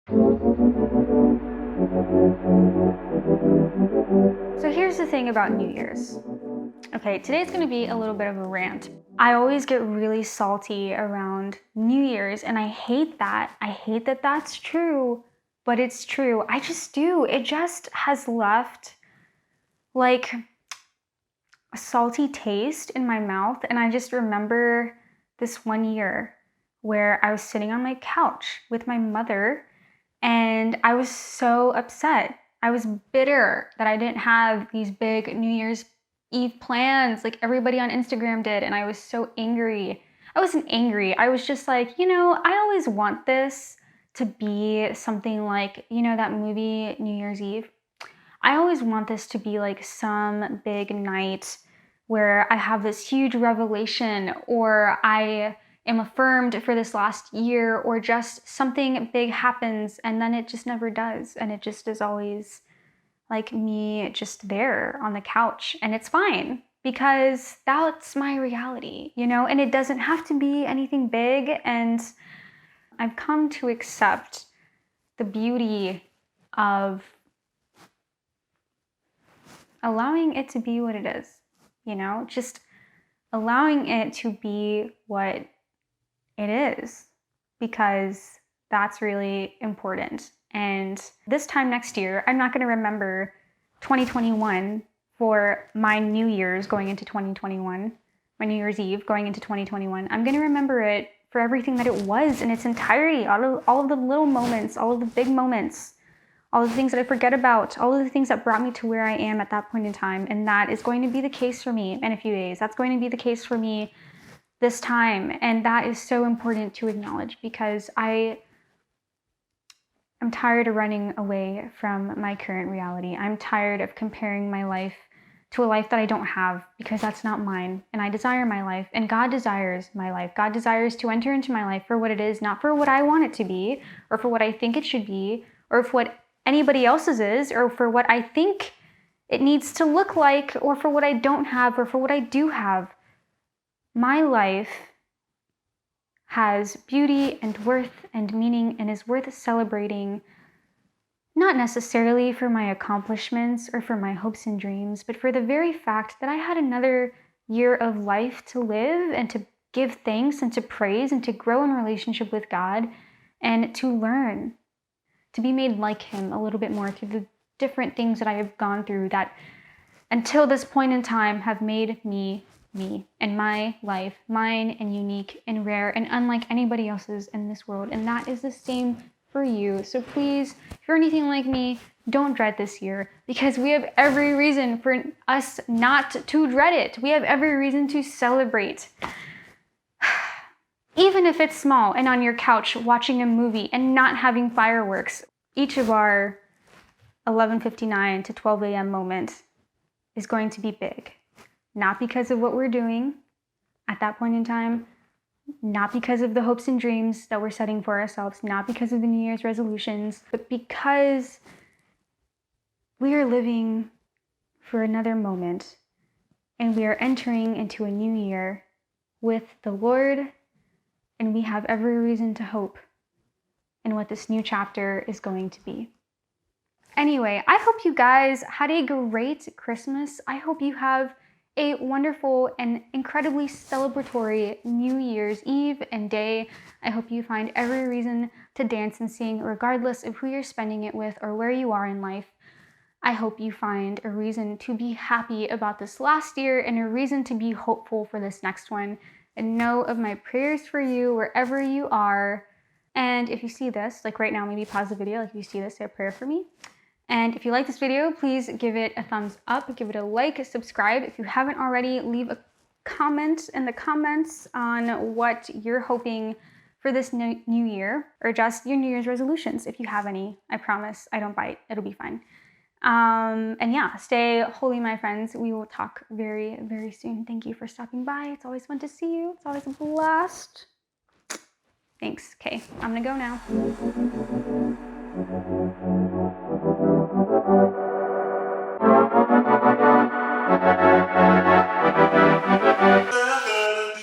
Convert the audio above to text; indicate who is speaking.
Speaker 1: So here's the thing about New Year's. Okay, today's gonna be a little bit of a rant. I always get really salty around New Year's, and I hate that. I hate that that's true, but it's true. I just do. It just has left like a salty taste in my mouth, and I just remember this one year where I was sitting on my couch with my mother, and I was so upset. I was bitter that I didn't have these big New Year's Eve plans like everybody on Instagram did, and I was so angry. I wasn't angry. I was just like, I always want this to be something like, that movie New Year's Eve. I always want this to be like some big night where I have this huge revelation, or I am affirmed for this last year, or just something big happens and then it just never does. And it just is always like me just there on the couch, and it's fine because that's my reality, and it doesn't have to be anything big. And I've come to accept the beauty of allowing it to be what it is, just allowing it to be what it is, because that's really important. And this time next year, I'm not going to remember 2021 for my New Year's going into 2021, my New Year's Eve going into 2021. I'm going to remember it for everything that it was in its entirety, all of the little moments, all of the big moments, all of the things that I forget about, all of the things that brought me to where I am at that point in time. And that is going to be the case for me in a few days. That's going to be the case for me this time. And that is so important to acknowledge, because I'm tired of running away from my current reality. I'm tired of comparing my life to a life that I don't have, because that's not mine. And I desire my life, and God desires my life. God desires to enter into my life for what it is, not for what I want it to be, or for what I think it should be, or for what anybody else's is, or for what I think it needs to look like, or for what I don't have, or for what I do have. My life has beauty and worth and meaning, and is worth celebrating, not necessarily for my accomplishments or for my hopes and dreams, but for the very fact that I had another year of life to live, and to give thanks and to praise and to grow in relationship with God, and to learn to be made like Him a little bit more through the different things that I have gone through that until this point in time have made me, and my life mine and unique and rare and unlike anybody else's in this world. And that is the same for you. So please, if you're anything like me, don't dread this year, because we have every reason for us not to dread it. We have every reason to celebrate. Even if it's small and on your couch watching a movie and not having fireworks. Each of our 11:59 to 12 a.m. moments is going to be big. Not because of what we're doing at that point in time, not because of the hopes and dreams that we're setting for ourselves, not because of the New Year's resolutions, but because we are living for another moment, and we are entering into a new year with the Lord, and we have every reason to hope in what this new chapter is going to be. Anyway, I hope you guys had a great Christmas. I hope you have a wonderful and incredibly celebratory New Year's Eve and day. I hope you find every reason to dance and sing, regardless of who you're spending it with or where you are in life. I hope you find a reason to be happy about this last year, and a reason to be hopeful for this next one. And know of my prayers for you wherever you are. And if you see this, like right now, maybe pause the video. Like if you see this, say a prayer for me. And if you like this video, please give it a thumbs up, give it a like, subscribe. If you haven't already, leave a comment in the comments on what you're hoping for this new year, or just your New Year's resolutions. If you have any, I promise I don't bite. It'll be fine. And yeah, stay holy, my friends. We will talk very, very soon. Thank you for stopping by. It's always fun to see you. It's always a blast. Thanks. Okay, I'm gonna go now.